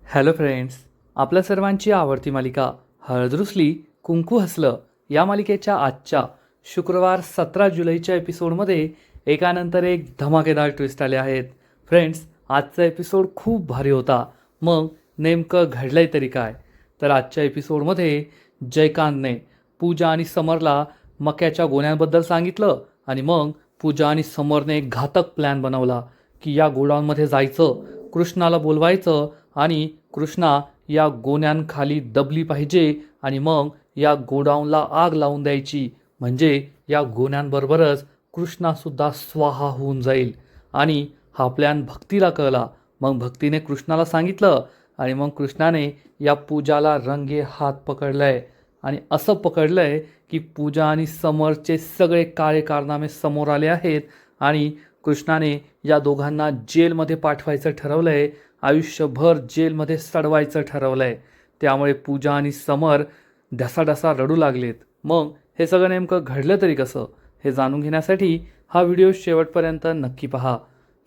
Hello friends, आपल्या सर्वांची आवडती मालिका हळद रुसली कुंकू हसलं या मालिकेच्या आजच्या शुक्रवार 17 जुलैच्या एपिसोडमध्ये एकानंतर एक धमाकेदार ट्विस्ट आले आहेत. फ्रेंड्स, आजचा एपिसोड खूप भारी होता. मग नेमकं घडलंय तरी काय? तर आजच्या एपिसोडमध्ये जयकांतने पूजा आणि समरला मक्याच्या गोण्यांबद्दल सांगितलं आणि मग पूजा आणि समरने एक घातक प्लॅन बनवला की या गोडाऊनमध्ये जायचं, कृष्णाला बोलवायचं आणि कृष्णा या गोण्यांखाली दबली पाहिजे आणि मग या गोडाऊनला आग लावून द्यायची. म्हणजे या गोण्यांबरोबरच कृष्णासुद्धा स्वाहा होऊन जाईल. आणि हा प्लॅन भक्तीला कळला. मग भक्तीने कृष्णाला सांगितलं आणि मग कृष्णाने या पूजाला रंगे हात पकडलंय आणि असं पकडलंय की पूजा आणि समरचे सगळे काळे कारनामे समोर आले आहेत आणि कृष्णाने या दोघांना जेलमध्ये पाठवायचं ठरवलंय, आयुष्यभर जेलमध्ये सडवायचं ठरवलंय. त्यामुळे पूजा आणि समर ढसाढसा रडू लागलेत. मग हे सगळं नेमकं घडलं तरी कसं, हे जाणून घेण्यासाठी हा व्हिडिओ शेवटपर्यंत नक्की पहा.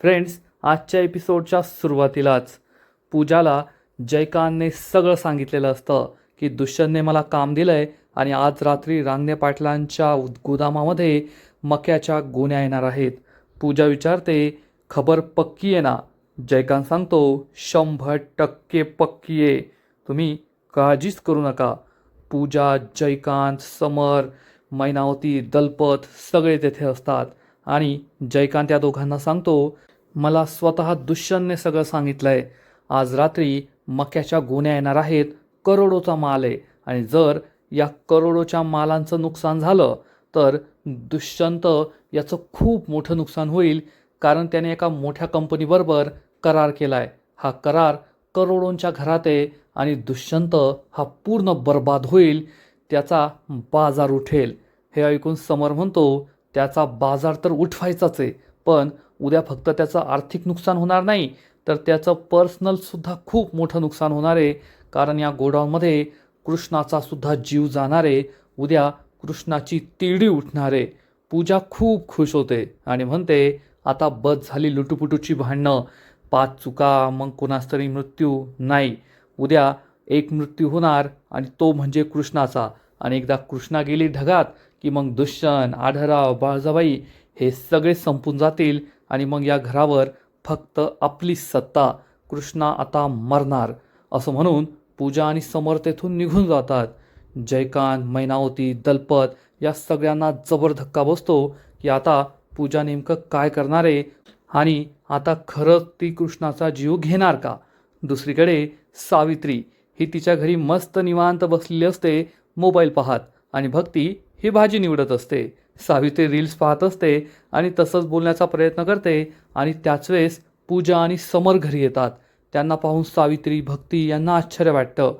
फ्रेंड्स, आजच्या एपिसोडच्या सुरुवातीलाच पूजाला जयकांतने सगळं सांगितलेलं असतं की दुष्यंतने मला काम दिलंय आणि आज रात्री रांगणे पाटलांच्या गोदामामध्ये मक्याच्या गोण्या येणार आहेत. पूजा विचारते, खबर पक्की आहे ना? जयकांत सांगतो, 100% पक्की आहे, तुम्ही काळजीच करू नका. पूजा, जयकांत, समर, मैनावती, दलपत सगळे तेथे असतात आणि जयकांत या दोघांना सांगतो, मला स्वतः दुष्यंतने सगळं सांगितलंय. आज रात्री मक्याच्या गोण्या येणार आहेत, करोडोचा माल आहे आणि जर या करोडोच्या मालांचं नुकसान झालं तर दुष्यंत याचं खूप मोठं नुकसान होईल, कारण त्याने एका मोठ्या कंपनीबरोबर करार केलाय. हा करार करोडोंच्या घरात आहे आणि दुष्यंत हा पूर्ण बर्बाद होईल, त्याचा बाजार उठेल. हे ऐकून समर म्हणतो, त्याचा बाजार तर उठवायचाच आहे, पण उद्या फक्त त्याचं आर्थिक नुकसान होणार नाही तर त्याचं पर्सनलसुद्धा खूप मोठं नुकसान होणार आहे, कारण या गोडाऊनमध्ये कृष्णाचा सुद्धा जीव जाणार आहे. उद्या कृष्णाची तिरडी उठणार आहे. पूजा खूप खुश होते आणि म्हणते, आता बस झाली लुटूपुटूची भांडणं. 5 चुका मग कोणास तरी मृत्यू नाही. उद्या एक मृत्यू होणार आणि तो म्हणजे कृष्णाचा. आणि एकदा कृष्णा गेली ढगात की मग दुष्यंत, आढराव, बाळजाबाई हे सगळे संपून जातील आणि मग या घरावर फक्त आपली सत्ता. कृष्णा आता मरणार. असं म्हणून पूजा आणि समर तेथून निघून जातात. जयकांत, मैनावती, दलपत या सगळ्यांना जबर धक्का बसतो की आता पूजा नेमकं काय करणार आहे आणि आता खरंच ती कृष्णाचा जीव घेणार का? दुसरीकडे सावित्री ही तिच्या घरी मस्त निवांत बसलेली असते मोबाईल पाहत आणि भक्ती ही भाजी निवडत असते. सावित्री रील्स पाहत असते आणि तसंच बोलण्याचा प्रयत्न करते आणि त्याच वेळेस पूजा आणि समर घरी येतात. त्यांना पाहून सावित्री, भक्ती यांना आश्चर्य वाटतं.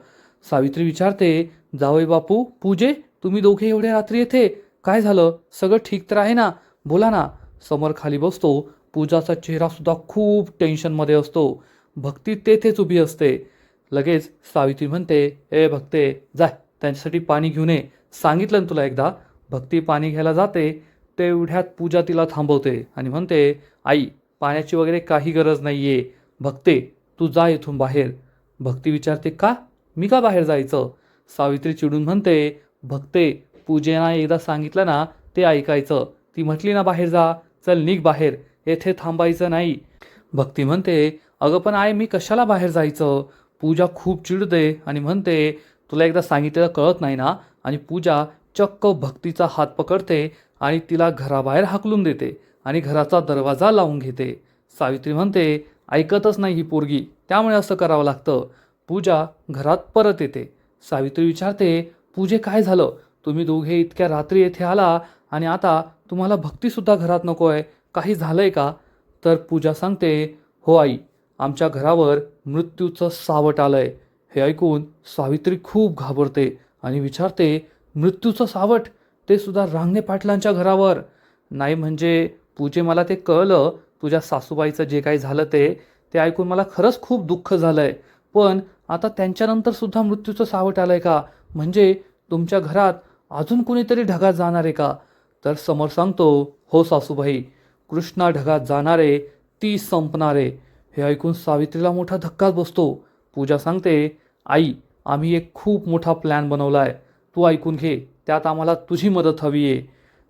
सावित्री विचारते, जावई बापू, पूजे, तुम्ही दोघे एवढ्या रात्री येथे काय झालं? सगळं ठीक तर आहे ना? बोला ना. समर खाली बसतो. पूजाचा चेहरासुद्धा खूप टेन्शनमध्ये असतो. भक्ती तेथेच उभी असते. लगेच सावित्री म्हणते, ए भक्ते, जाय त्यांच्यासाठी पाणी घेऊन ये, सांगितलं ना तुला एकदा. भक्ती पाणी घ्यायला जाते. तेवढ्यात पूजा तिला थांबवते आणि म्हणते, आई, पाण्याची वगैरे काही गरज नाही आहे. भक्ते, तू जा इथून बाहेर. भक्ती विचारते, का? मी का बाहेर जायचं? सावित्री चिडून म्हणते, भक्ते, पूजेना एकदा सांगितलं ना ते ऐकायचं. ती म्हटली ना बाहेर जा, चल निघ बाहेर, येथे थांबायचं नाही. भक्ती म्हणते, अगं पण आई, मी कशाला बाहेर जायचं? पूजा खूप चिडते आणि म्हणते, तुला एकदा सांगितलेलं कळत नाही ना? आणि पूजा चक्क भक्तीचा हात पकडते आणि तिला घराबाहेर हाकलून देते आणि घराचा दरवाजा लावून घेते. सावित्री म्हणते, ऐकतच नाही ही पोरगी, त्यामुळे असं करावं लागतं. पूजा घरात परत येते. सावित्री विचारते, पूजे काय झालं? तुम्ही दोघे इतक्या रात्री येथे आला आणि आता तुम्हाला भक्तीसुद्धा घरात नको आहे, काही झालंय का? तर पूजा सांगते, हो आई, आमच्या घरावर मृत्यूचं सावट आलंय. हे ऐकून सावित्री खूप घाबरते आणि विचारते, मृत्यूचं सावट? ते सुद्धा रांगणे पाटलांच्या घरावर? नाही म्हणजे पूजे, मला ते कळलं, तुझ्या सासूबाईचं जे काही झालं ते ऐकून मला खरंच खूप दुःख झालंय. पण आता त्यांच्यानंतर सुद्धा मृत्यूचं सावट आलंय का? म्हणजे तुमच्या घरात अजून कुणीतरी ढगात जाणार आहे का? तर समर सांगतो, हो सासूबाई, कृष्णा ढगात जाणारे, ती संपणारे. हे ऐकून सावित्रीला मोठा धक्काच बसतो पूजा सांगते, आई आम्ही एक खूप मोठा प्लॅन बनवला आहे, तू ऐकून घे, त्यात आम्हाला तुझी मदत हवी आहे.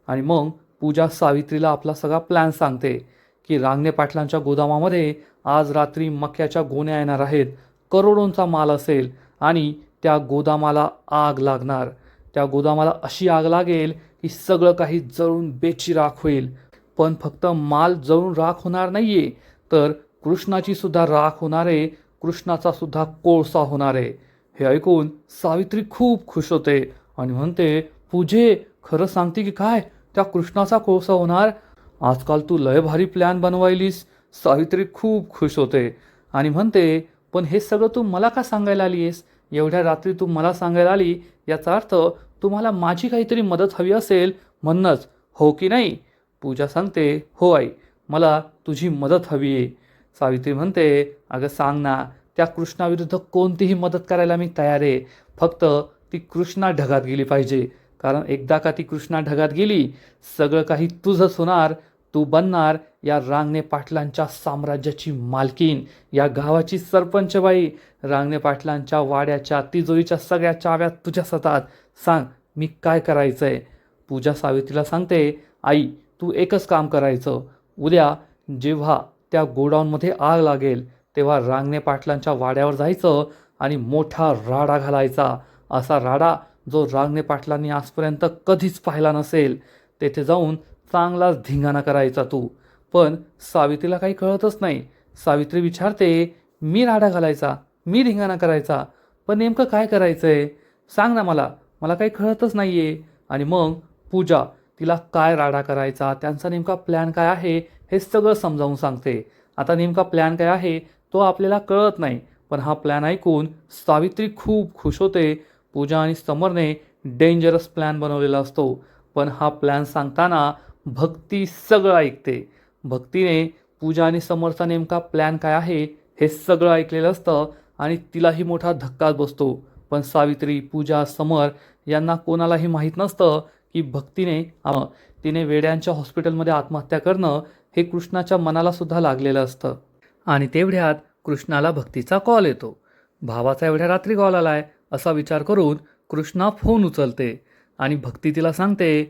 आणि मग पूजा सावित्रीला आपला सगळा प्लॅन सांगते की रांगणे पाटलांच्या गोदामामध्ये आज रात्री मक्याच्या गोण्या येणार आहेत, करोडोंचा माल असेल आणि त्या गोदामाला आग लागणार. त्या गोदामाला अशी आग लागेल की सगळं काही जळून बेचिराख होईल. पण फक्त माल जळून राख होणार नाहीये, तर कृष्णाची सुद्धा राख होणार आहे, कृष्णाचा सुद्धा कोळसा होणार आहे. हे ऐकून सावित्री खूप खुश होते आणि म्हणते, पूजे खरं सांगते की काय, त्या कृष्णाचा कोळसा होणार? आजकाल तू लय भारी प्लॅन बनवायलीस. सावित्री खूप खुश होते आणि म्हणते, पण हे सगळं तू मला का सांगायला आलीस? एवढ्या रात्री तू मला सांगायला आली, याचा अर्थ तुम्हाला माझी काहीतरी मदत हवी असेल म्हणूनच, हो की नाही? पूजा सांगते, हो आई, मला तुझी मदत हवी आहे. सावित्री म्हणते, अगं सांग ना, त्या कृष्णाविरुद्ध कोणतीही मदत करायला मी तयार आहे, फक्त ती कृष्णा ढगात गेली पाहिजे. कारण एकदा का ती कृष्णा ढगात गेली, सगळं काही तुझंच होणार. तू बनणार या रांगणे पाटलांच्या साम्राज्याची मालकीन, या गावाची सरपंचबाई. रांगणे पाटलांच्या वाड्याच्या तिजोरीच्या सगळ्या चाव्या तुझ्याच हातात. सांग मी काय करायचंय? पूजा सावित्रीला सांगते, आई तू एकच काम करायचं, उद्या जेव्हा त्या गोडाऊनमध्ये आग लागेल तेव्हा रांगणे पाटलांच्या वाड्यावर जायचं आणि मोठा राडा घालायचा. असा राडा जो रांगणे पाटलांनी आजपर्यंत कधीच पाहिला नसेल. तेथे जाऊन चांगलाच धिंगाणा करायचा तू. पण सावित्रीला काही कळतच नाही. सावित्री विचारते, मी राडा घालायचा, मी धिंगाणा करायचा, पण नेमकं काय करायचंय? सांग ना मला, मला काही कळतच नाहीये. आणि मग पूजा तिला काय राडा करायचा, त्यांचा नेमका प्लॅन काय आहे हे सगळं समजावून सांगते. आता नेमका प्लॅन काय आहे तो आपल्याला कळत नाही, पण हा प्लॅन ऐकून सावित्री खूप खुश होते. पूजा आणि समरने डेंजरस प्लॅन बनवलेला असतो, पण हा प्लॅन सांगताना भक्ती सगळं ऐकते. भक्तीने पूजा आणि समरचा नेमका प्लॅन काय आहे हे सगळं ऐकलेलं असतं आणि तिलाही मोठा धक्काच बसतो. पण सावित्री, पूजा, समर यांना कोणालाही माहीत नसतं की भक्तीने तिने वेड्यांच्या हॉस्पिटलमध्ये आत्महत्या करणं हे कृष्णाच्या मनाला सुद्धा लागलेलं असतं. आणि तेवढ्यात कृष्णाला भक्तीचा कॉल येतो. भावाचा एवढ्या रात्री कॉल आलाय असा विचार करून कृष्णा फोन उचलते आणि भक्ती तिला सांगते,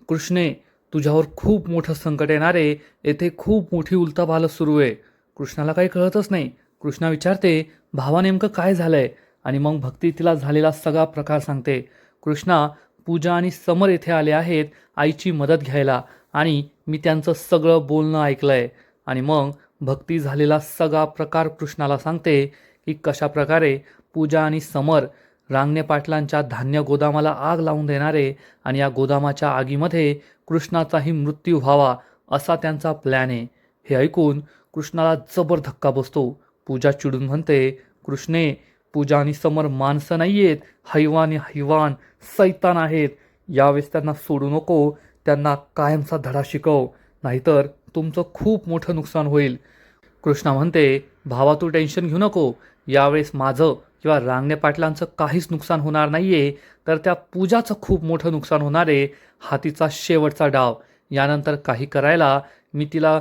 कृष्णे तुझ्यावर खूप मोठं संकट येणार आहे, येथे खूप मोठी उलथापालथ सुरू आहे. कृष्णाला काही कळतच नाही. कृष्णा विचारते, भावा नेमकं काय झालंय? आणि मग भक्ती तिला झालेला सगळा प्रकार सांगते. कृष्णा, पूजा आणि समर येथे आले आहेत आईची मदत घ्यायला आणि मी त्यांचं सगळं बोलणं ऐकलंय. आणि मग भक्ती झालेला सगळा प्रकार कृष्णाला सांगते की कशा प्रकारे पूजा आणि समर रांगणे पाटलांच्या धान्य गोदामाला आग लावून देणारे आणि या गोदामाच्या आगीमध्ये कृष्णाचाही मृत्यू व्हावा असा त्यांचा प्लॅन आहे. हे ऐकून कृष्णाला जबर धक्का बसतो. पूजा चिडून म्हणते, कृष्णे पूजा आणि समर माणसं नाही आहेत, हैवान सैतान आहेत. यावेळेस त्यांना सोडू नको, त्यांना कायमचा धडा शिकव, नाहीतर तुमचं खूप मोठं नुकसान होईल. कृष्णा म्हणते, भावा तू टेन्शन घेऊ नको, यावेळेस माझं किंवा रांगणे पाटलांचं काहीच नुकसान होणार नाहीये, तर त्या पूजाचं खूप मोठं नुकसान होणार आहे. हा तिचा शेवटचा डाव, यानंतर काही करायला मी तिला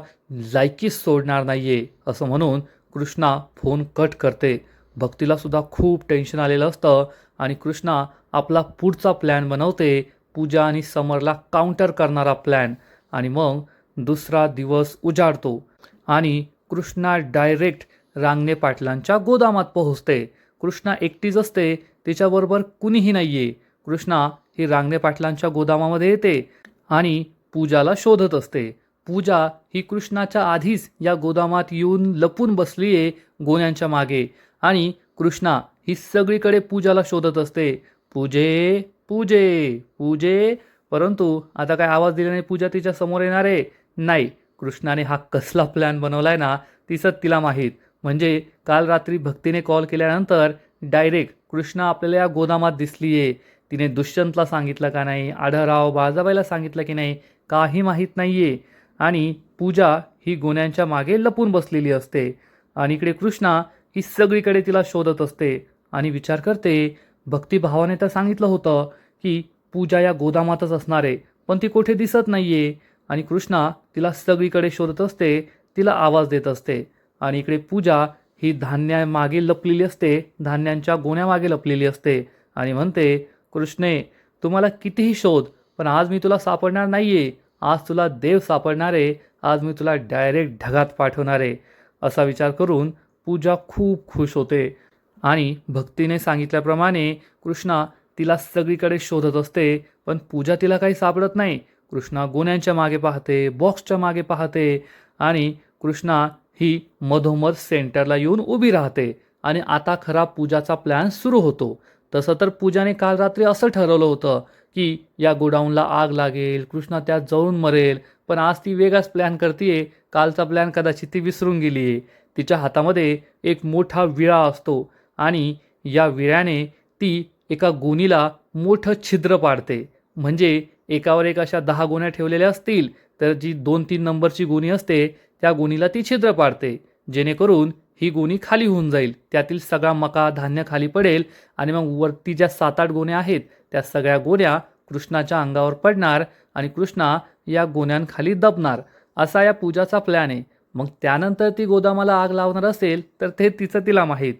लायकीच सोडणार नाहीये. असं म्हणून कृष्णा फोन कट करते. भक्तीला सुद्धा खूप टेन्शन आलेलं असतं आणि कृष्णा आपला पुढचा प्लॅन बनवते, पूजा आणि समरला काउंटर करणारा प्लॅन. आणि मग दुसरा दिवस उजाडतो आणि कृष्णा डायरेक्ट रांगणे पाटलांच्या गोदामात पोहोचते. कृष्णा एकटीच असते, तिच्याबरोबर कुणीही नाहीये. कृष्णा ही रांगणे पाटलांच्या गोदामामध्ये येते आणि पूजाला शोधत असते. पूजा ही कृष्णाच्या आधीच या गोदामात येऊन लपून बसलीये गोण्यांच्या मागे आणि कृष्णा ही सगळीकडे पूजाला शोधत असते. पूजे पूजे पूजे, परंतु आता काय आवाज दिल्याने पूजा तिच्या समोर येणार आहे? नाही. कृष्णाने हा कसला प्लॅन बनवलाय ना, तिचं तिला माहीत. म्हणजे काल रात्री भक्तीने कॉल केल्यानंतर डायरेक्ट कृष्णा आपल्याला या गोदामात दिसलीये. तिने दुष्यंतला सांगितलं का नाही, आढळराव बाळजाबाईला सांगितलं की नाही, काही माहीत नाहीये. आणि पूजा ही गोण्यांच्या मागे लपून बसलेली असते आणि इकडे कृष्णा ही सगळीकडे तिला शोधत असते आणि विचार करते, भक्ती भावाने तर सांगितलं होतं की पूजा या गोदामातच असणार आहे, पण ती कुठे दिसत नाहीये. आणि कृष्णा तिला सगळीकडे शोधत असते, तिला आवाज देत असते आणि इकडे पूजा ही धान्या मागे लपलेली असते, धान्यांच्या गोण्यामागे लपलेली असते आणि म्हणते, कृष्णे तुम्हाला कितीही शोध, पण आज मी तुला सापडणार नाहीये, आज तुला देव सापडणार आहे, आज मी तुला डायरेक्ट ढगात पाठवणार आहे. असा विचार करून पूजा खूप खुश होते आणि भक्तीने सांगितल्याप्रमाणे कृष्णा तिला सगळीकडे शोधत असते, पण पूजा तिला काही सापडत नाही. कृष्णा गोण्यांच्या मागे पाहते, बॉक्सच्या मागे पाहते आणि कृष्णा ही मधोमध सेंटरला येऊन उभी राहते आणि आता खरा पूजाचा प्लॅन सुरू होतो. तसं तर पूजाने काल रात्री असं ठरवलं होतं की या गोडाऊनला आग लागेल, कृष्णा त्यात जळून मरेल, पण आज ती वेगळाच प्लॅन करतीये. कालचा प्लॅन कदाचित ती विसरून गेली आहे. तिच्या हातामध्ये एक मोठा विळा असतो आणि या विळ्याने ती एका गोणीला मोठं छिद्र पाडते. म्हणजे एकावर एक अशा 10 गोण्या ठेवलेल्या असतील, तर जी 2-3 नंबरची गोणी असते त्या गोणीला ती छिद्र पाडते, जेणेकरून ही गोणी खाली होऊन जाईल. त्यातील सगळा मका धान्य खाली पडेल आणि मग वरती ज्या 7-8 गोण्या आहेत त्या सगळ्या गोण्या कृष्णाच्या अंगावर पडणार आणि कृष्णा या गोण्यांखाली दबणार. असा या पूजाचा प्लॅन आहे. मग त्यानंतर ती गोदामाला आग लावणार असेल तर ते तिचं तिला माहीत.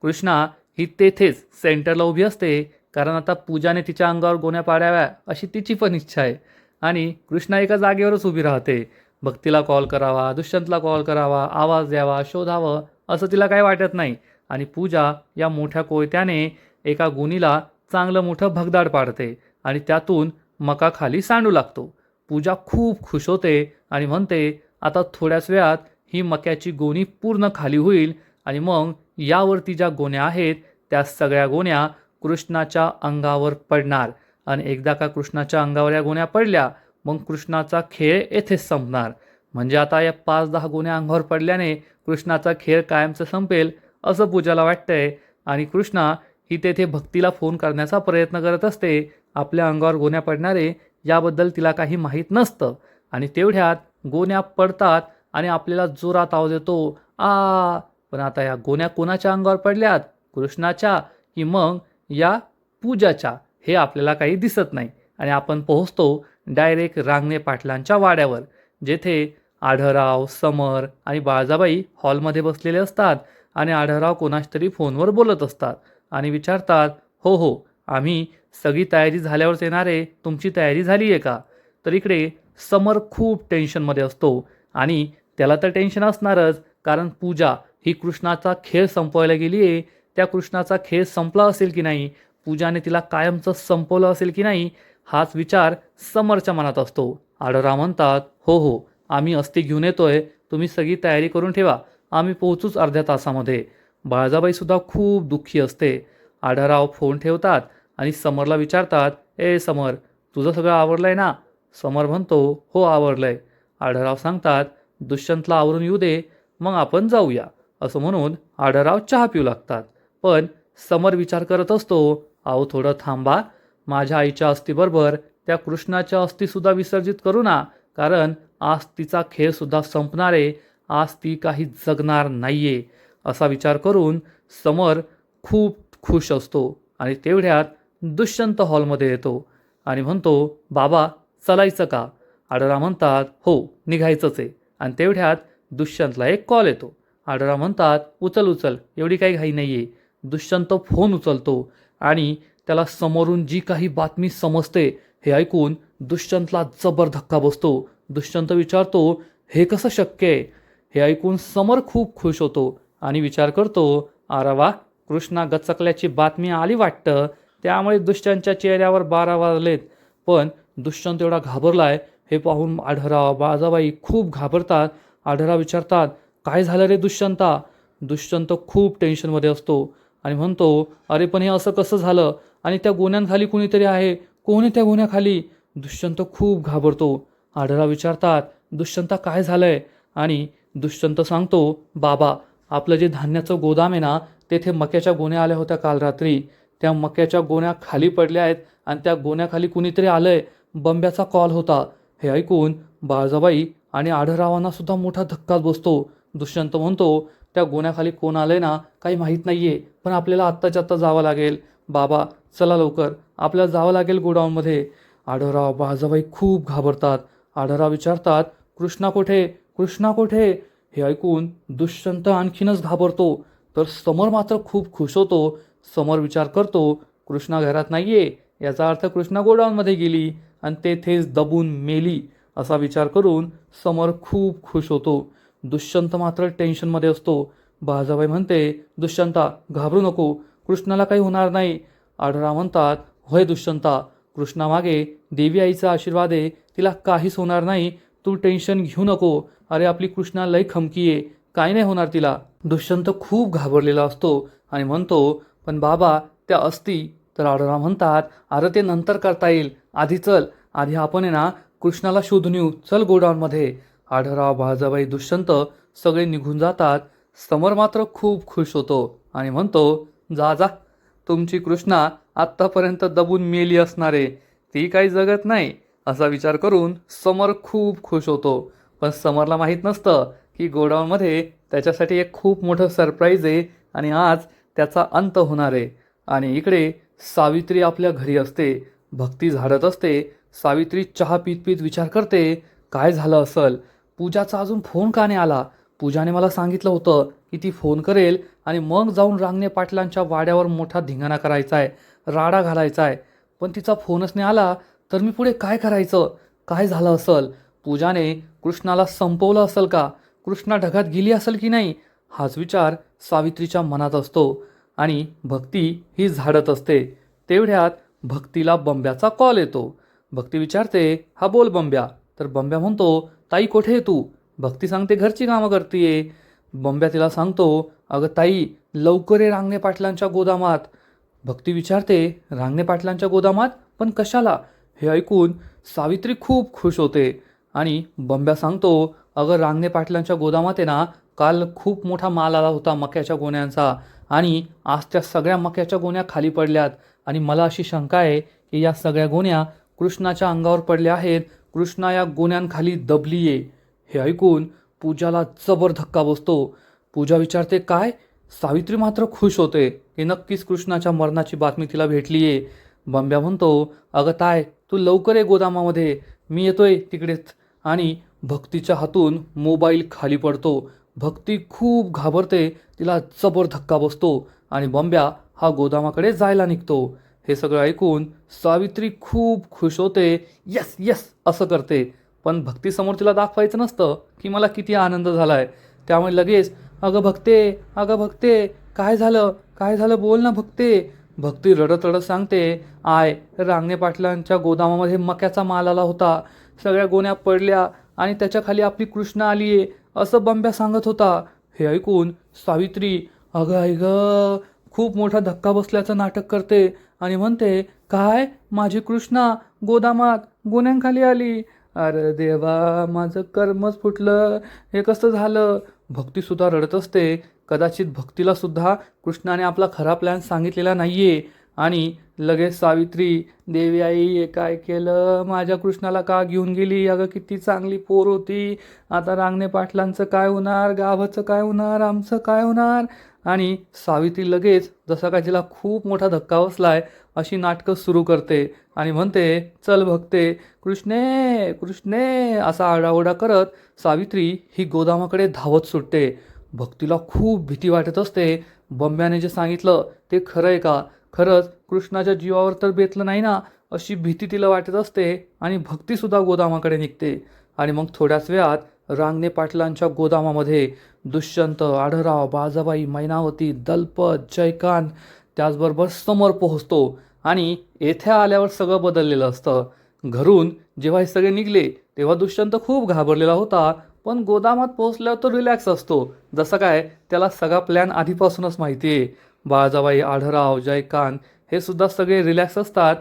कृष्णा ही तेथेच सेंटरला उभी असते, कारण आता पूजाने तिच्या अंगावर गोण्या पाडाव्या अशी तिची पण इच्छा आहे आणि कृष्णा एका जागेवरच उभी राहते. भक्तीला कॉल करावा, दुष्यंतला कॉल करावा, आवाज द्यावा, शोधावं असं तिला काही वाटत नाही आणि पूजा या मोठ्या कोयत्याने एका गोणीला चांगलं मोठं भगदाड पाडते आणि त्यातून मका खाली सांडू लागतो. पूजा खूप खुश होते आणि म्हणते, आता थोड्याच वेळात ही मक्याची गोणी पूर्ण खाली होईल आणि मग यावरती ज्या गोण्या आहेत त्या सगळ्या गोण्या कृष्णाच्या अंगावर पडणार आणि एकदा का कृष्णाच्या अंगावर या गोण्या पडल्या मग कृष्णाचा खेळ येथेच संपणार. म्हणजे आता या 5-10 गोण्या अंगावर पडल्याने कृष्णाचा खेळ कायमचा संपेल असं पूजाला वाटतंय आणि कृष्णा ही तेथे भक्तीला फोन करण्याचा प्रयत्न करत असते. आपल्या अंगावर गोण्या पडणारे याबद्दल तिला काही माहीत नसतं आणि तेवढ्यात गोण्या पडतात आणि आपल्याला जोरात आवाज येतो, आ. पण आता या गोण्या कोणाच्या अंगावर पडल्यात, कृष्णाच्या की मग या पूजाच्या, हे आपल्याला काही दिसत नाही आणि आपण पोहोचतो डायरेक्ट रांगणे पाटलांच्या वाड्यावर, जेथे आढळराव, समर आणि बाळजाबाई हॉलमध्ये बसलेले असतात आणि आढळराव कोणाच तरी फोनवर बोलत असतात आणि विचारतात, हो हो आम्ही सगळी तयारी झाल्यावरच येणार आहे, तुमची तयारी झाली आहे का? तर इकडे समर खूप टेन्शनमध्ये असतो आणि त्याला तर टेन्शन असणारच, कारण पूजा ही कृष्णाचा खेळ संपवायला गेली आहे. त्या कृष्णाचा खेळ संपला असेल की नाही, पूजाने तिला कायमचं संपवलं असेल की नाही, हाच विचार समरच्या मनात असतो. आढळराव म्हणतात, हो हो आम्ही अस्ती घेऊन येतोय, तुम्ही सगळी तयारी करून ठेवा, आम्ही पोहोचूच अर्ध्या तासामध्ये. बाळजाबाईसुद्धा खूप दुःखी असते. आढळराव फोन ठेवतात आणि समरला विचारतात, ए समर तुझं सगळं आवरलं आहे ना? समर म्हणतो, हो आवरलं आहे. आढळराव सांगतात, दुष्यंतला आवरून येऊ दे, मग आपण जाऊया. असं म्हणून आढळराव चहा पिऊ लागतात. पण समर विचार करत असतो, अहो थोडं थांबा, माझ्या आईच्या अस्थीबरोबर त्या कृष्णाच्या अस्थीसुद्धा विसर्जित करू ना, कारण आज तिचा खेळसुद्धा संपणार आहे, आज ती काही जगणार नाहीये. असा विचार करून समर खूप खुश असतो आणि तेवढ्यात दुष्यंत हॉलमध्ये येतो आणि म्हणतो, बाबा चलायचं का? आढळराव म्हणतात, हो निघायचंच आहे. आणि तेवढ्यात दुष्यंतला एक कॉल येतो. आढळराव म्हणतात, उचल उचल, एवढी काही घाई नाही आहे. दुष्यंत फोन उचलतो आणि त्याला समोरून जी काही बातमी समजते हे ऐकून दुष्यंतला जबर धक्का बसतो. दुष्यंत विचारतो, हे कसं शक्य आहे? हे ऐकून समर खूप खुश होतो आणि विचार करतो, अरे वा, कृष्णा गचकल्याची बातमी आली वाटतं, त्यामुळे दुष्यंतच्या चेहऱ्यावर 12 वाजलेत. पण दुष्यंत एवढा घाबरलाय हे पाहून आढळराव, बाळजाबाई खूप घाबरतात. आढळराव विचारतात, काय झालं रे दुष्यंता? दुष्यंत खूप टेन्शनमध्ये असतो आणि म्हणतो, अरे पण हे असं कसं झालं? आणि त्या गोण्यांखाली कुणीतरी आहे, कोण आहे त्या गोण्याखाली? दुष्यंत खूप घाबरतो. आढळराव विचारतात, दुष्यंता काय झालंय? आणि दुष्यंत सांगतो, बाबा आपलं जे धान्याचं गोदाम आहे ना, तेथे मक्याच्या गोण्या आल्या होत्या काल रात्री, त्या मक्याच्या गोण्या खाली पडल्या आहेत आणि त्या गोण्याखाली कुणीतरी आलंय, बंब्याचा कॉल होता. हे ऐकून बाळजाबाई आणि आढळरावांना सुद्धा मोठा धक्काच बसतो. दुष्यंत म्हणतो, त्या गोण्याखाली कोण आलंय ना काही माहीत नाहीये, पण आपल्याला आत्ताच्या आत्ता जावं लागेल. बाबा चला लवकर, आपल्याला जावं लागेल गोडाऊनमध्ये. आढळराव, बाळजाबाई खूप घाबरतात. आढळराव विचारतात, कृष्णा कुठे? कृष्णा कुठे? हे ऐकून दुष्यंत आणखीनच घाबरतो. तर समर मात्र खूप खुश होतो. समर विचार करतो, कृष्णा घरात नाहीये, याचा अर्थ कृष्णा गोडाऊनमध्ये गेली आणि तेथेच दबून मेली असा विचार करून समर खूप खुश होतो. दुष्यंत मात्र टेन्शनमध्ये असतो. बाळाबाई म्हणते, दुष्यंता घाबरू नको, कृष्णाला काही होणार नाही. आढळराव म्हणतात, होय दुष्यंता, कृष्णामागे देवी आईचा आशीर्वाद आहे, तिला काहीच होणार नाही, तू टेन्शन घेऊ नको. अरे आपली कृष्णा लय खमकी आहे, काय नाही होणार तिला. दुष्यंत खूप घाबरलेला असतो आणि म्हणतो, पण बाबा त्या असती तर. आढळराव म्हणतात, अरे ते नंतर करता येईल, आधी चल, आधी आपण आहे ना कृष्णाला शोधून येऊ, चल गोडाऊनमध्ये. आढळराव, बाळाबाई, दुष्यंत सगळे निघून जातात. समर मात्र खूप खुश होतो आणि म्हणतो, जा जा, तुमची कृष्णा आत्तापर्यंत दबून मेली असणार आहे, ती काही जगत नाही असा विचार करून समर खूप खुश होतो. पण समरला माहीत नसतं की गोडाऊनमध्ये त्याच्यासाठी एक खूप मोठं सरप्राईज आहे आणि आज त्याचा अंत होणार आहे. आणि इकडे सावित्री आपल्या घरी असते, भक्ती झाडत असते. सावित्री चहा पीत पीत विचार करते, काय झालं असेल, पूजाचा अजून फोन का नाही आला. पूजाने मला सांगितलं होतं की ती फोन करेल आणि मग जाऊन रांगणे पाटलांच्या वाड्यावर मोठा धिंगाणा करायचा आहे, राडा घालायचा आहे. पण तिचा फोनच नाही आला, तर मी पुढे काय करायचं, काय झालं असेल. पूजाने कृष्णाला संपवलं असेल का, कृष्णा ढगात गेली असेल की नाही, हाच विचार सावित्रीच्या मनात असतो. आणि भक्ती ही झाडत असते. तेवढ्यात भक्तीला बंब्याचा कॉल येतो. भक्ती विचारते, हा बोल बंब्या. तर बंब्या म्हणतो, ताई कुठे आहे तू. भक्ती सांगते, घरची कामं करतीये. बंब्या तिला सांगतो, अगं ताई लवकर ये रांगणे पाटलांच्या गोदामात. भक्ती विचारते, रांगणे पाटलांच्या गोदामात, पण कशाला. हे ऐकून सावित्री खूप खुश होते आणि बंब्या सांगतो, अगं रांगणे पाटलांच्या गोदामात आहे ना, काल खूप मोठा माल आला होता मक्याच्या गोण्यांचा आणि आज त्या सगळ्या मक्याच्या गोण्या खाली पडल्यात आणि मला अशी शंका आहे की या सगळ्या गोण्या कृष्णाच्या अंगावर पडल्या आहेत, कृष्णा या गोण्यांखाली दबली आहे. हे ऐकून पूजाला जबर धक्का बसतो. पूजा विचारते, काय. सावित्री मात्र खुश होते की नक्कीच कृष्णाच्या मरणाची बातमी तिला भेटली आहे. बंब्या म्हणतो, अगं ताय तू लवकर ये गोदामामध्ये, मी येतोय तिकडेच. आणि भक्तीच्या हातून मोबाईल खाली पडतो. भक्ती खूप घाबरते, तिला जबर धक्का बसतो आणि बंब्या हा गोदामाकडे जायला निघतो. हे सगळं ऐकून सावित्री खूप खुश होते, यस यस असं करते. पण भक्तीसमोर तिला दाखवायचं नसतं की मला किती आनंद झालाय. त्यामुळे लगेच, अगं भक्ते, अगं भक्ते, काय झालं, काय झालं, बोल ना भक्ते. भक्ती रडत रडत सांगते, रांगणे पाटलांच्या गोदामामध्ये मक्याचा माल आला होता, सगळ्या गोण्या पडल्या आणि त्याच्या खाली आपली कृष्णा आलीये असं बंब्या सांगत होता. हे ऐकून सावित्री, अगं आई ग, खूप मोठा धक्का बसल्याचं नाटक करते आणि म्हणते, काय, माझी कृष्णा गोदामात गोण्यांखाली आली. अरे देवा, माझं कर्मच फुटलं, हे कसं झालं. भक्तीसुद्धा रडत असते. कदाचित भक्तीला सुद्धा कृष्णाने आपला खरा प्लॅन सांगितलेला नाहीये. आणि लगेच सावित्री, देवी आई हे काय केलं, माझ्या कृष्णाला का घेऊन गेली, अगं किती चांगली पोर होती, आता रांगणे पाटलांचं काय होणार, गावाचं काय होणार, आमचं काय होणार. आणि सावित्री लगेच जसा काय तिला खूप मोठा धक्का बसलाय अशी नाटकं सुरू करते आणि म्हणते, चल भक्ते, कृष्णे कृष्णे असा आरडाओरडा करत सावित्री ही गोदामाकडे धावत सुटते. भक्तीला खूप भीती वाटत असते. बंब्याने जे सांगितलं ते खरं आहे का, खरंच कृष्णाच्या जीवावर तर बेतलं नाही ना, अशी भीती तिला वाटत असते. आणि भक्तीसुद्धा गोदामाकडे निघते. आणि मग थोड्याच वेळात रांगणे पाटलांच्या गोदामामध्ये दुष्यंत, आढळराव, बाळाबाई, मैनावती, दलपत, जयकांत त्याचबरोबर समर पोहोचतो. आणि येथे आल्यावर सगळं बदललेलं असतं. घरून जेव्हा हे सगळे निघले तेव्हा दुष्यंत खूप घाबरलेला होता, पण गोदामात पोहोचल्यावर तो रिलॅक्स असतो. जसं काय त्याला सगळा प्लॅन आधीपासूनच माहिती आहे. बाळाबाई, आढळराव, जयकांत हे सुद्धा सगळे रिलॅक्स असतात.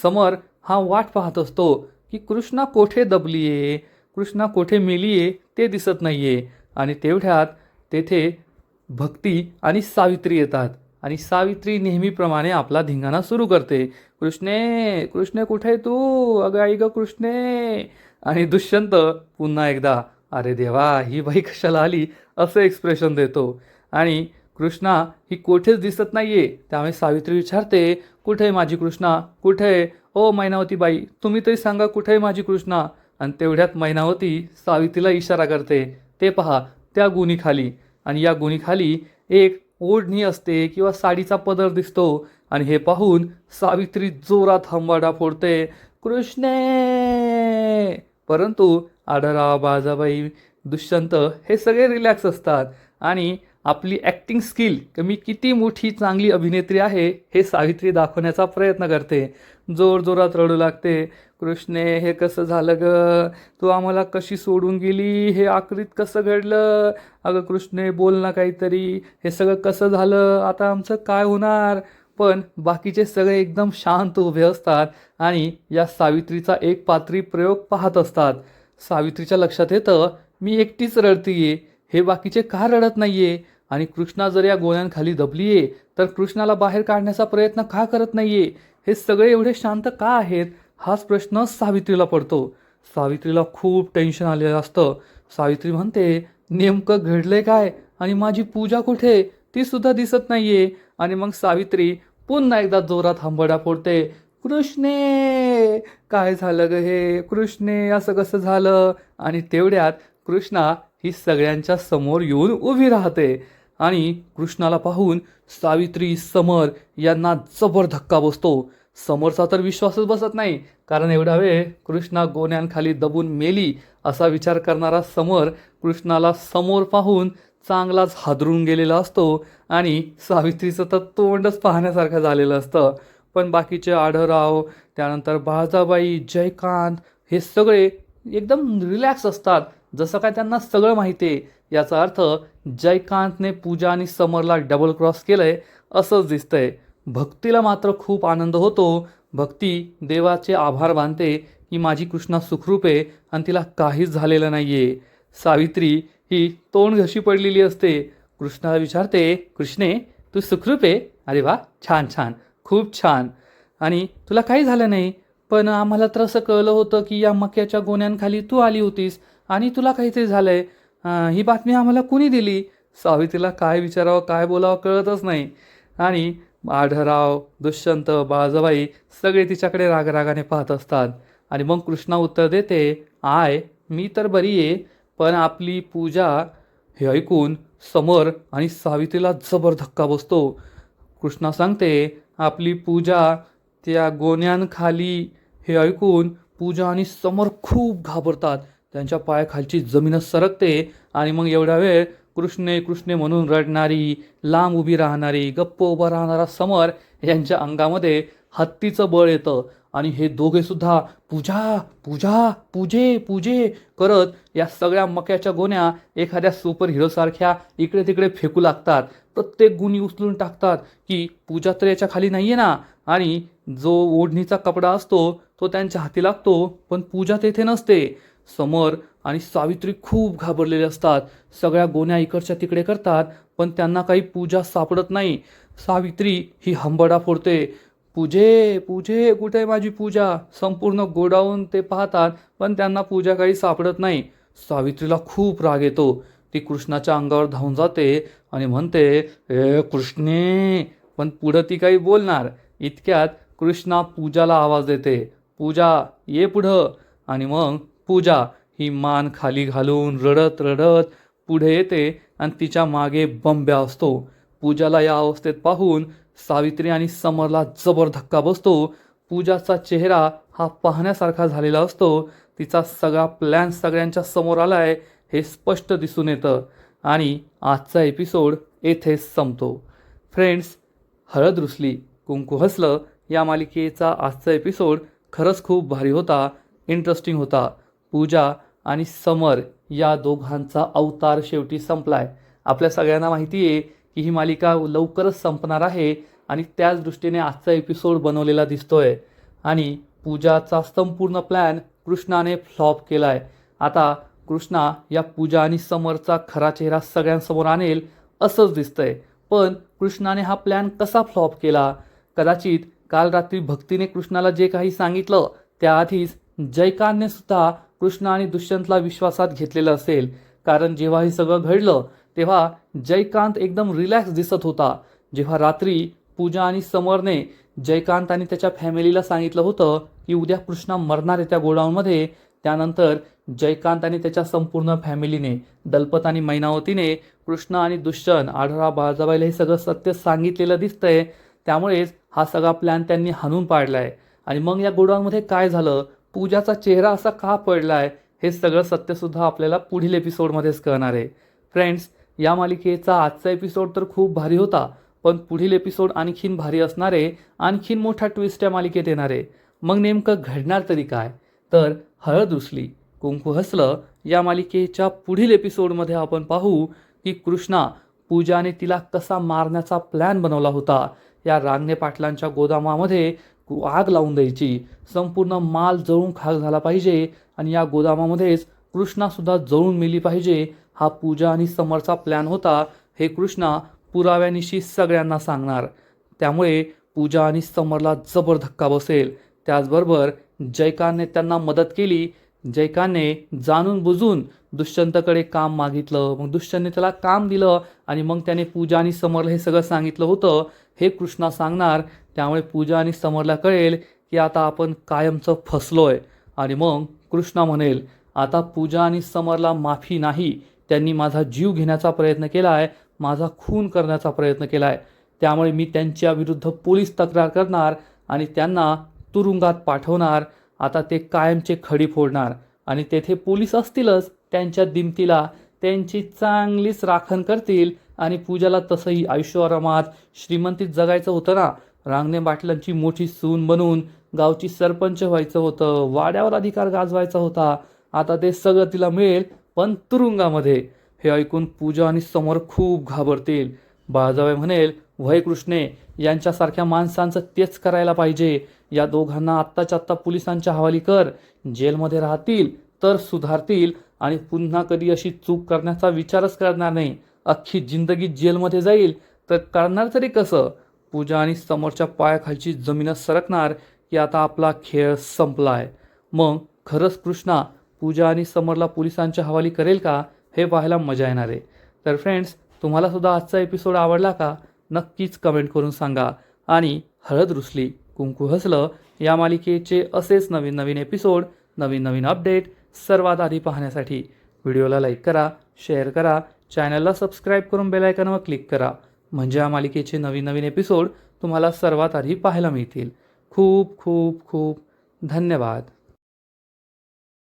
समर हा वाट पाहत असतो की कृष्णा कोठे दबली आहे, कृष्णा कोठे मेली आहे ते दिसत नाही आहे. आणि तेवढ्यात तेथे भक्ती आणि सावित्री येतात. आणि सावित्री नेहमीप्रमाणे आपला धिंगाणा सुरू करते, कृष्णे कृष्णे कुठे आहे तू, अगं आई ग कृष्णे. आणि दुष्यंत पुन्हा एकदा, अरे देवा ही बाई कशाला आली असं एक्सप्रेशन देतो. आणि कृष्णा ही कोठेच दिसत नाहीये. त्यामुळे सावित्री विचारते, कुठे आहे माझी कृष्णा, कुठे आहे, ओ मैनावती बाई तुम्ही तरी सांगा कुठे आहे माझी कृष्णा. आणि तेवढ्यात मैनावती सावित्रीला इशारा करते, ते पहा त्या गुणीखाली, आणि या गुणीखाली एक ओढणी असते किंवा साडीचा पदर दिसतो, आणि हे पाहून सावित्री जोरात हंबाडा फोडते, कृष्णे. परंतु आढळराव, बाळजाबाई, दुष्यंत हे सगळे रिलॅक्स असतात आणि आपली ॲक्टिंग स्किल मी किती मोठी चांगली अभिनेत्री आहे हे सावित्री दाखवण्याचा प्रयत्न करते. जोरजोरात रडू लागते, कृष्णे हे कसं झालं ग, तू आम्हाला कशी सोडून गेली, हे आखरीत कसं घडलं, अगं कृष्णे बोल ना काहीतरी, हे सगळं कसं झालं, आता आमचं काय होणार. पण बाकीचे सगळे एकदम शांत उभे असतात आणि या सावित्रीचा एक पात्री प्रयोग पाहत असतात. सावित्रीच्या लक्षात येतं, मी एकटीच रडतीये, हे बाकीचे का रडत नाहीये, आणि कृष्णा जर या गोळ्यांखाली दबलीये तर कृष्णाला बाहेर काढण्याचा प्रयत्न का करत नाहीये, हे सगळे एवढे शांत का आहेत, हाच प्रश्न सावित्रीला पडतो. सावित्रीला खूप टेन्शन आलेलं असतं. सावित्री म्हणते, नेमकं घडलंय काय, आणि माझी पूजा कुठे, ती सुद्धा दिसत नाहीये. आणि मग सावित्री पुन्हा एकदा जोरात हंबडा फोडते, कृष्णे काय झालं ग हे, कृष्णे असं कसं झालं. आणि तेवढ्यात कृष्णा ही सगळ्यांच्या समोर येऊन उभी राहते आणि कृष्णाला पाहून सावित्री, समर यांना जबर धक्का बसतो. समोरचा तर विश्वासच बसत नाही, कारण एवढा वेळ कृष्णा गोण्यांखाली दबून मेली असा विचार करणारा समर कृष्णाला समोर पाहून चांगलाच हादरून गेलेला असतो आणि सावित्रीचं तर तोंडच पाहण्यासारखं झालेलं असतं. पण बाकीचे आढळराव, त्यानंतर बाळजाबाई, जयकांत हे सगळे एकदम रिलॅक्स असतात, जसं काय त्यांना सगळं माहिती आहे. याचा अर्थ जयकांतने पूजा आणि समरला डबल क्रॉस केलंय असंच दिसतंय. भक्तीला मात्र खूप आनंद होतो. भक्ती देवाचे आभार मानते की माझी कृष्णा सुखरूप आहे आणि तिला काहीच झालेलं नाहीये. सावित्री ही तोंड घशी पडलेली असते. कृष्णाला विचारते, कृष्णे तू सुखरूप आहे, अरे वा, छान छान, खूप छान, आणि तुला काही झालं नाही. पण आम्हाला तर असं कळलं होतं की या मक्याच्या गोण्यांखाली तू आली होतीस आणि तुला काहीतरी झालंय, ही बातमी आम्हाला कुणी दिली. सावित्रीला काय विचारावं काय बोलावं कळतच नाही. आणि आढळराव, दुष्यंत, बाळजाबाई सगळे तिच्याकडे रागरागाने पाहत असतात. आणि मग कृष्णा उत्तर देते, मी तर बरी आहे, पण आपली पूजा. हे ऐकून समर आणि सावित्रीला जबर धक्का बसतो. कृष्णा सांगते, आपली पूजा त्या गोण्यांखाली. हे ऐकून पूजा आणि समर खूप घाबरतात. त्यांच्या पायाखालची जमीनच सरकते आणि मग एवढा वेळ कृष्णे कृष्णे म्हणून रडणारी, लांब उभी राहणारी, गप्प उभा राहणारा समर यांच्या अंगामध्ये हत्तीचं बळ येतं आणि हे दोघे सुद्धा पूजा पूजा पूजे पूजे करत या सगळ्या मक्याच्या गोण्या एखाद्या सुपर हिरोसारख्या इकडे तिकडे फेकू लागतात. प्रत्येक गुणी उचलून टाकतात की पूजा तर याच्या खाली नाहीये ना, आणि जो ओढणीचा कपडा असतो तो त्यांच्या हाती लागतो, पण पूजा तेथे नसते. समर आणि सावित्री खूप घाबरलेले असतात. सगळ्या गोण्या इकडच्या तिकडे करतात, पण त्यांना काही पूजा सापडत नाही. सावित्री ही हंबडा फोडते, पूजे पूजे कुठे माझी पूजा. संपूर्ण गोडाऊन ते पाहतात, पण त्यांना पूजा काही सापडत नाही. सावित्रीला खूप राग येतो. ती कृष्णाच्या अंगावर धावून जाते आणि म्हणते, ए कृष्णे, पण पुढं ती काही बोलणार. इतक्यात कृष्णा पूजाला आवाज देते, पूजा ये पुढं. आणि मग पूजा ही मान खाली घालून रडत रडत पुढे येते आणि तिच्या मागे बंब्या असतो. पूजाला या अवस्थेत पाहून सावित्री आणि समरला जबर धक्का बसतो. पूजाचा चेहरा हा पाहण्यासारखा झालेला असतो. तिचा सगळा प्लॅन सगळ्यांच्या समोर आलाय हे स्पष्ट दिसून येतं. आणि आजचा एपिसोड येथेच संपतो. फ्रेंड्स, हळद रुसली कुंकू हसलं या मालिकेचा आजचा एपिसोड खरंच खूप भारी होता, इंटरेस्टिंग होता. पूजा आणि समर या दोघांचा अवतार शेवटी संपलाय. आपल्या सगळ्यांना माहिती आहे की ही मालिका लवकरच संपणार आहे आणि त्याच दृष्टीने आजचा एपिसोड बनवलेला दिसतोय. आणि पूजाचा संपूर्ण प्लॅन कृष्णाने फ्लॉप केलाय. आता कृष्णा या पूजा आणि समरचा खरा चेहरा सगळ्यांसमोर आणेल असंच दिसतंय. पण कृष्णाने हा प्लॅन कसा फ्लॉप केला? कदाचित काल रात्री भक्तीने कृष्णाला जे काही सांगितलं त्याआधीच जयकांतने सुद्धा कृष्णा आणि दुष्यंतला विश्वासात घेतलेलं असेल. कारण जेव्हा हे सगळं घडलं तेव्हा जयकांत एकदम रिलॅक्स दिसत होता. जेव्हा रात्री पूजा आणि समरने जयकांत आणि त्याच्या फॅमिलीला सांगितलं होतं की उद्या कृष्णा मरणार आहे त्या गोडाऊनमध्ये, त्यानंतर जयकांत आणि त्याच्या संपूर्ण फॅमिलीने, दलपत आणि मैनावतीने कृष्णा आणि दुष्यंत, आढळराव बाळजाबाईला हे सगळं सत्य सांगितलेलं दिसतंय. त्यामुळेच हा सगळा प्लॅन त्यांनी हाणून पाडलाय. आणि मग या गोडाऊनमध्ये काय झालं, पूजाचा चेहरा असा का पडलाय, हे सगळं सत्यसुद्धा आपल्याला पुढील एपिसोडमध्येच कळणार आहे. फ्रेंड्स, या मालिकेचा आजचा एपिसोड तर खूप भारी होता, पण पुढील एपिसोड आणखीन भारी असणार आहे. आणखीन मोठा ट्विस्ट या मालिकेत येणार आहे. मग नेमकं घडणार तरी काय? तर हळद रुसली कुंकू हसलं या मालिकेच्या पुढील एपिसोडमध्ये आपण पाहू की कृष्णा पूजाने तिला कसा मारण्याचा प्लॅन बनवला होता. या रांगणे पाटलांच्या गोदामामध्ये आग लावून द्यायची, संपूर्ण माल जळून खाक झाला पाहिजे आणि या गोदामामध्येच कृष्णासुद्धा जळून मेली पाहिजे. हा पूजा आणि समरचा प्लॅन होता. हे कृष्णा पुराव्यानिशी सगळ्यांना सांगणार. त्यामुळे पूजा आणि समरला जबर धक्का बसेल. त्याचबरोबर जयकांतने त्यांना मदत केली. जयकांतने जाणून बुजून दुष्यंतकडे काम मागितलं, मग दुष्यंतने त्याला काम दिलं आणि मग त्याने पूजा आणि समरला हे सगळं सांगितलं होतं. हे कृष्णा सांगणार. त्यामुळे पूजा आणि समरला कळेल की आता आपण कायमचं फसलोय. आणि मग कृष्णा म्हणेल, आता पूजा आणि समरला माफी नाही. त्यांनी माझा जीव घेण्याचा प्रयत्न केला आहे, माझा खून करण्याचा प्रयत्न केला आहे. त्यामुळे मी त्यांच्या विरुद्ध पोलीस तक्रार करणार आणि त्यांना तुरुंगात पाठवणार. आता ते कायमचे खडी फोडणार आणि तेथे पोलीस असतीलच, त्यांच्या दिमतीला त्यांची चांगलीच राखण करतील. आणि पूजाला तसंही ऐशोआरामात श्रीमंतीत जगायचं होतं ना. रांगणे पाटलांची मोठी सून बनून गावची सरपंच व्हायचं होतं, वाड्यावर अधिकार गाजवायचा होता. आता ते सगळं तिला मिळेल, पण तुरुंगामध्ये. हे ऐकून पूजा आणि समर खूप घाबरतील. बाळजाबाई म्हणेल, वय कृष्णे, यांच्यासारख्या माणसांचं तेच करायला पाहिजे. या दोघांना आत्ताच्या आत्ता पोलिसांच्या हवाली कर. जेलमध्ये राहतील तर सुधारतील आणि पुन्हा कधी अशी चूक करण्याचा विचारच करणार नाही. अख्खी जिंदगी जेलमध्ये जाईल तर करणार तरी कसं? पूजा आणि समोरच्या पायाखालची जमीनच सरकणार की आता आपला खेळ संपलाय. मग खरंच कृष्णा पूजा आणि समरला पोलिसांच्या हवाली करेल का, हे पाहायला मजा येणार आहे. तर फ्रेंड्स, तुम्हाला सुद्धा आजचा एपिसोड आवडला का? नक्कीच कमेंट करून सांगा. आणि हळद रुसली कुंकू हसलं या मालिकेचे असेच नवीन नवीन एपिसोड, नवीन नवीन अपडेट सर्वात आधी पाहण्यासाठी व्हिडिओला लाईक करा, शेअर करा, चॅनलला सबस्क्राईब करून बेल आयकॉनवर क्लिक करा. म्हणजे या मालिकेचे नवीन नवीन एपिसोड तुम्हाला सर्वात आधी पाहायला मिळतील. खूप खूप खूप धन्यवाद.